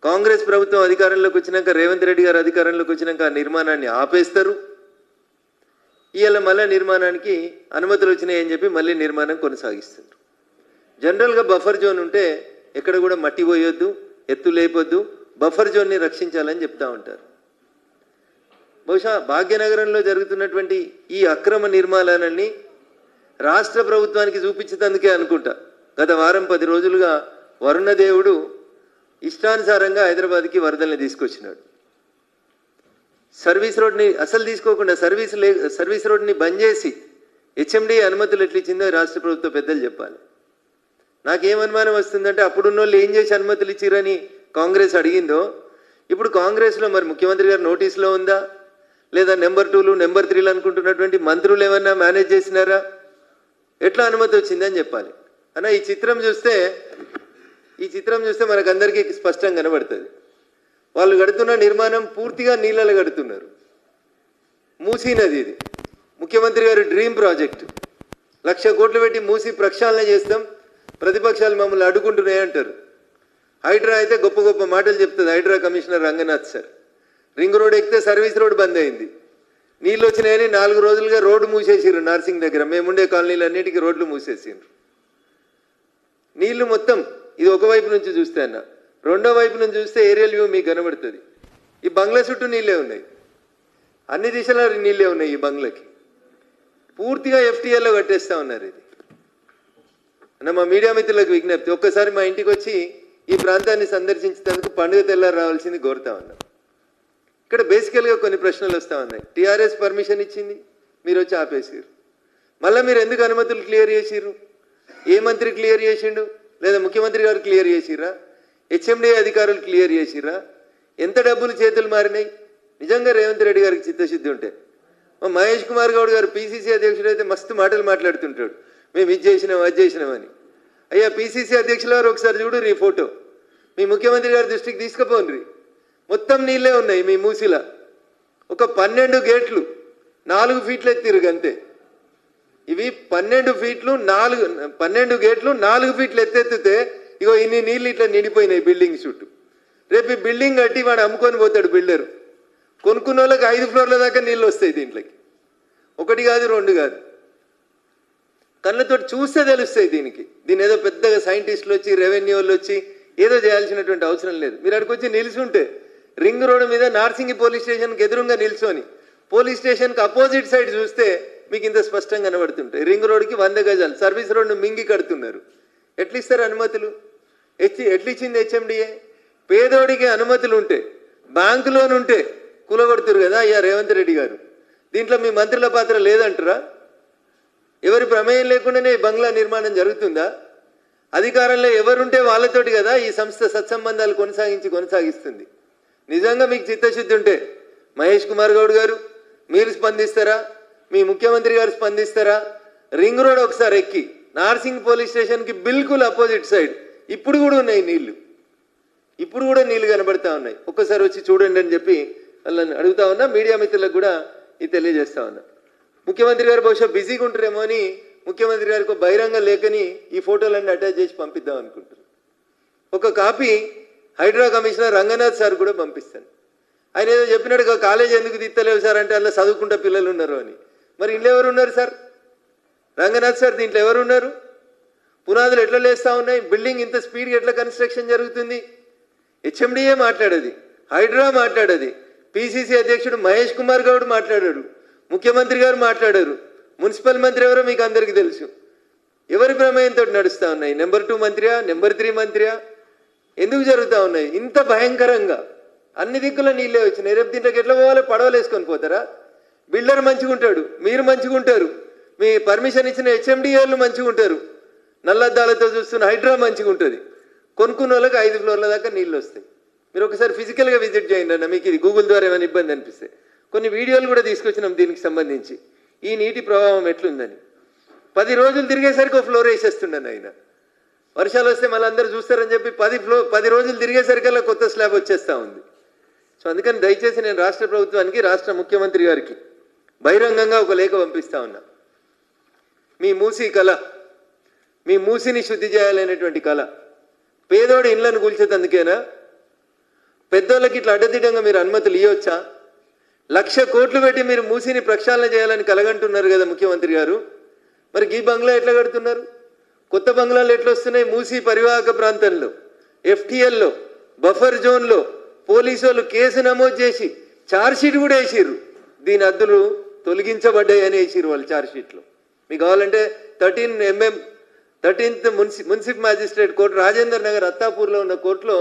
కాంగ్రెస్ ప్రభుత్వం అధికారంలోకి వచ్చినాక రేవంత్ రెడ్డి గారు అధికారంలోకి వచ్చినాక ఆ నిర్మాణాన్ని ఆపేస్తారు. ఇవాళ మళ్ళీ నిర్మాణానికి అనుమతులు వచ్చినాయని చెప్పి మళ్ళీ నిర్మాణం కొనసాగిస్తారు. జనరల్గా బఫర్ జోన్ ఉంటే ఎక్కడ కూడా మట్టి పోయొద్దు, ఎత్తు లేపొద్దు, బఫర్ జోన్ని రక్షించాలని చెప్తా ఉంటారు. బహుశా భాగ్యనగరంలో జరుగుతున్నటువంటి ఈ అక్రమ నిర్మాణాలన్నీ రాష్ట్ర ప్రభుత్వానికి చూపించేందుకే అనుకుంటా గత వారం 10 రోజులుగా వరుణదేవుడు ఇష్టానుసారంగా హైదరాబాద్కి వరదల్ని తీసుకొచ్చినాడు. సర్వీస్ రోడ్ని అసలు తీసుకోకుండా సర్వీస్ రోడ్ని బంద్ చేసి హెచ్ఎండి అనుమతులు ఎట్లిచ్చిందో రాష్ట్ర ప్రభుత్వ పెద్దలు చెప్పాలి. నాకేమనుమానం వస్తుందంటే అప్పుడున్న వాళ్ళు ఏం చేసి అనుమతులు ఇచ్చిరని కాంగ్రెస్ అడిగిందో ఇప్పుడు కాంగ్రెస్లో మరి ముఖ్యమంత్రి గారు నోటీసులో ఉందా, లేదా నెంబర్ 2లు నెంబర్ 3లు అనుకుంటున్నటువంటి మంత్రులు ఏమన్నా మేనేజ్ చేసినారా, ఎట్లా అనుమతి వచ్చిందని చెప్పాలి. అన్న ఈ చిత్రం చూస్తే మనకందరికీ స్పష్టంగా కనబడుతుంది. వాళ్ళు కడుతున్న నిర్మాణం పూర్తిగా నీళ్ళలో కడుతున్నారు. మూసీ నది ఇది ముఖ్యమంత్రి గారి డ్రీమ్ ప్రాజెక్టు. 1,00,000 కోట్లు పెట్టి మూసీ ప్రక్షాళన చేస్తాం, ప్రతిపక్షాలు మమ్మల్ని అడ్డుకుంటున్నాయి అంటారు. హైడ్రా అయితే గొప్ప గొప్ప మాటలు చెప్తుంది HYDRAA commissioner Ranganath sir. Ring road ఎక్కితే సర్వీస్ రోడ్ బంద్ అయింది, నీళ్ళు వచ్చినాయని 4 రోజులుగా రోడ్డు మూసేసిర్రు. నార్సింగ్ దగ్గర మేముండే కాలనీలు అన్నిటికీ రోడ్లు మూసేసిండ్రు. నీళ్లు మొత్తం ఇది ఒకవైపు నుంచి చూస్తే అన్న, రెండో వైపు నుంచి చూస్తే ఏరియల్ వ్యూ మీకు కనబడుతుంది. ఈ బంగ్లా చుట్టూ నీళ్ళే ఉన్నాయి, అన్ని దిశలో నీళ్ళే ఉన్నాయి. ఈ బంగ్లాకి పూర్తిగా ఎఫ్టీఎల్లో కట్టేస్తూ ఉన్నారు. ఇది అన్న మా మీడియా మిత్రులకు విజ్ఞప్తి, ఒక్కసారి మా ఇంటికి వచ్చి ఈ ప్రాంతాన్ని సందర్శించేందుకు పండుగ తెల్లారు రావాల్సింది కోరుతా ఉన్నాం. ఇక్కడ బేసికల్గా కొన్ని ప్రశ్నలు వస్తూ ఉన్నాయి. టీఆర్ఎస్ పర్మిషన్ ఇచ్చింది, మీరు వచ్చి ఆపేసారు. మళ్ళీ మీరు ఎందుకు అనుమతులు క్లియర్ చేసిర్రు? ఏ మంత్రి క్లియర్ చేసిండు? లేదా ముఖ్యమంత్రి గారు క్లియర్ చేసిర్రా? హెచ్ఎండి అధికారులు క్లియర్ చేసిర్రా? ఎంత డబ్బులు చేతులు మారినాయి? నిజంగా రేవంత్ రెడ్డి గారికి చిత్తశుద్ధి ఉంటే మహేష్ కుమార్ గౌడ్ గారు పిసిసి అధ్యక్షుడు అయితే మస్తు మాటలు మాట్లాడుతుంటాడు, మేము ఇది చేసినాం అది చేసినామని. అయ్యా పిసిసి అధ్యక్షుల వారు ఒకసారి చూడు ఈ ఫోటో, మీ ముఖ్యమంత్రి గారి దృష్టికి తీసుకుపోండి. మొత్తం నీళ్ళే ఉన్నాయి మీ మూసిలా. ఒక 12 గేట్లు 4 ఫీట్లు ఎత్తిరు అంతే. ఇవి 12 గేట్లు 4 ఫీట్లు ఎత్తెత్తితే ఇగో ఇన్ని నీళ్ళు ఇట్లా నిండిపోయినాయి బిల్డింగ్ చుట్టూ. రేపు ఈ బిల్డింగ్ కట్టి వాడు అమ్ముకొని పోతాడు బిల్డరు. కొనుక్కున్న వాళ్ళకి 5 ఫ్లోర్ల దాకా నీళ్ళు వస్తాయి దీంట్లోకి. 1 కాదు 2 కాదు, కళ్ళతో చూస్తే తెలుస్తాయి. దీని ఏదో పెద్దగా సైంటిస్టులు వచ్చి రెవెన్యూ వాళ్ళు వచ్చి ఏదో చేయాల్సినటువంటి అవసరం లేదు. మీరు అక్కడికి వచ్చి నిల్చుంటే రింగ్ రోడ్డు మీద నార్సింగి పోలీస్ స్టేషన్కి ఎదురుగా నిల్చొని పోలీస్ స్టేషన్కి అపోజిట్ సైడ్ చూస్తే మీకు ఇంత స్పష్టంగా కనబడుతుంటాయి. రింగ్ రోడ్డుకి 100 గజాలు సర్వీస్ రోడ్ను మింగి కడుతున్నారు. ఎట్లిస్తారు అనుమతులు? ఎట్లిచ్చింది హెచ్ఎండిఏ? పేదోడికి అనుమతులు ఉంటే బ్యాంకు లోన్ ఉంటే కూలగొడుతురు కదా అయ్యా రేవంత్ రెడ్డి గారు. దీంట్లో మీ మంత్రుల పాత్ర లేదంటారా? ఎవరి ప్రమేయం లేకుండానే బంగ్లా నిర్మాణం జరుగుతుందా? అధికారంలో ఎవరుంటే వాళ్ళతోటి కదా ఈ సంస్థ సత్సంబంధాలు కొనసాగిస్తుంది. నిజంగా మీకు చిత్తశుద్ధి ఉంటే మహేష్ కుమార్ గౌడ్ గారు మీరు స్పందిస్తారా? మీ ముఖ్యమంత్రి గారు స్పందిస్తారా? రింగ్ రోడ్ ఒకసారి ఎక్కి నార్సింగ్ పోలీస్ స్టేషన్కి బిల్కుల్ అపోజిట్ సైడ్ ఇప్పుడు కూడా ఉన్నాయి నీళ్లు, ఇప్పుడు కూడా నీళ్లు కనబడతా ఉన్నాయి. ఒక్కసారి వచ్చి చూడండి అని చెప్పి వాళ్ళని అడుగుతా ఉన్నా. మీడియా మిత్రులకు కూడా ఇది తెలియజేస్తా ఉన్నా. ముఖ్యమంత్రి గారు బహుశా బిజీగా ఉంటారేమో అని ముఖ్యమంత్రి గారికి బహిరంగ లేఖని ఈ ఫోటోలన్నీ అటాచ్ చేసి పంపిద్దాం అనుకుంటారు. ఒక copy HYDRAA commissioner Ranganath sir కూడా పంపిస్తాను. ఆయన ఏదో చెప్పినట్టుగా కాలేజ్ ఎందుకు తీస్తలేవు సార్ అంటే అందులో చదువుకుంటా పిల్లలు ఉన్నారు అని. మరి ఇంట్లో ఎవరు ఉన్నారు సార్? రంగనాథ్ సార్ దీంట్లో ఎవరు ఉన్నారు? పునాదులు ఎట్లా లేస్తూ ఉన్నాయి? బిల్డింగ్ ఇంత స్పీడ్గా ఎట్లా కన్స్ట్రక్షన్ జరుగుతుంది? హెచ్ఎండిఏ మాట్లాడేది, హైడ్రా మాట్లాడేది, పిసిసి అధ్యక్షుడు మహేష్ కుమార్ గౌడ్ మాట్లాడాడు, ముఖ్యమంత్రి గారు మాట్లాడారు, మున్సిపల్ మంత్రి ఎవరో మీకు అందరికీ తెలుసు. ఎవరి ప్రమేయంతో నడుస్తూ ఉన్నాయి? నెంబర్ 2 మంత్రియా, నెంబర్ 3 మంత్రియా? ఎందుకు జరుగుతూ ఉన్నాయి ఇంత భయంకరంగా? అన్ని దిక్కుల నీళ్ళే వచ్చినాయి. రేపు దీంట్లోకి ఎట్లా పోవాలి? పడవలు వేసుకొని పోతారా? బిల్డర్ మంచిగా ఉంటాడు, మీరు మంచిగా ఉంటారు, మీ పర్మిషన్ ఇచ్చిన హెచ్ఎండిఏలు మంచిగా ఉంటారు, నల్లద్దాలతో చూస్తున్న హైడ్రా మంచిగా ఉంటుంది. కొనుక్కున్న వాళ్ళకి 5 ఫ్లోర్ల దాకా నీళ్ళు వస్తాయి. మీరు ఒకసారి ఫిజికల్గా విజిట్ చేయండి అన్న, మీకు ఇది గూగుల్ ద్వారా ఏమైనా ఇబ్బంది అనిపిస్తే. కొన్ని వీడియోలు కూడా తీసుకొచ్చినాం దీనికి సంబంధించి, ఈ నీటి ప్రభావం ఎట్లుందని. 10 రోజులు తిరిగేసరికి ఒక ఫ్లోర్ వేసేస్తుండను ఆయన. వర్షాలు వస్తే మళ్ళీ అందరూ చూస్తారని చెప్పి 10 రోజులు తిరిగేసరికల్లా కొత్త స్లాబ్ వచ్చేస్తూ ఉంది. సో అందుకని దయచేసి నేను రాష్ట్ర ప్రభుత్వానికి, రాష్ట్ర ముఖ్యమంత్రి గారికి బహిరంగంగా ఒక లేఖ పంపిస్తా ఉన్నా. మీ మూసీ కళ, మీ మూసిని శుద్ధి చేయాలనేటువంటి కళ పేదోడి ఇళ్లను కూల్చేందుకేనా? పెద్దోళ్ళకి ఇట్లా అడ్డదిడ్డంగా మీరు అనుమతులు ఇవ్వచ్చా? 1,00,000 కోట్లు పెట్టి మీరు మూసిని ప్రక్షాళన చేయాలని కలగంటున్నారు కదా ముఖ్యమంత్రి గారు. మరి ఈ బంగ్లా ఎట్లా కడుతున్నారు? కొత్త బంగ్లాలు ఎట్లా వస్తున్నాయి? మూసి పరివాహక ప్రాంతంలో, FTLలో, బఫర్ జోన్లో పోలీసు వాళ్ళు కేసు నమోదు చేసి ఛార్జ్షీట్ కూడా వేసిర్రు. దీని అద్దులు తొలగించబడ్డాయి అని వేసిర్రు వాళ్ళు ఛార్జ్షీట్లో. మీకు కావాలంటే 13th municipal magistrate court Rajendar Nagar అత్తాపూర్లో ఉన్న కోర్టులో